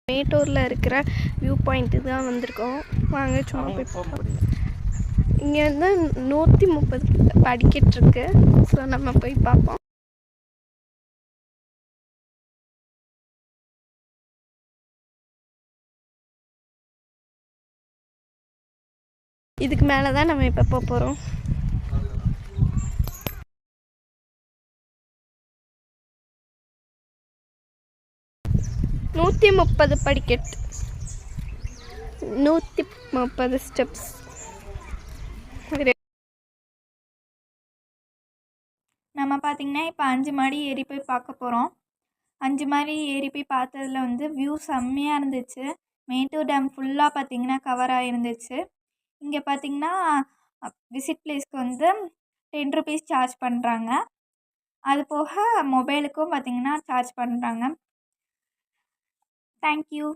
மேட்டூரில் இருக்கிற view point தான் வந்திருக்கோம். வாங்க சும்மா போய் பார்ப்போம். இங்கே வந்து 130 படிக்கட்டு இருக்கு. ஸோ நம்ம போய் பார்ப்போம். இதுக்கு மேலே தான் நம்ம இப்போ போக போகிறோம். நூற்றி 30 படிக்கட்டு, 130 ஸ்டெப்ஸ். நம்ம பார்த்திங்கன்னா இப்போ 5 மாடி ஏறி போய் பார்க்க போகிறோம். 5 மாடி ஏறி போய் பார்த்ததுல வந்து வியூ செம்மையாக இருந்துச்சு. மேட்டூர் டேம் ஃபுல்லாக பார்த்திங்கன்னா கவர் ஆகிருந்துச்சு. இங்கே பார்த்திங்கன்னா விசிட் பிளேஸ்க்கு வந்து 10 ருபீஸ் சார்ஜ் பண்ணுறாங்க. அது போக மொபைலுக்கும் பார்த்திங்கன்னா சார்ஜ் பண்ணுறாங்க. தேங்க்யூ.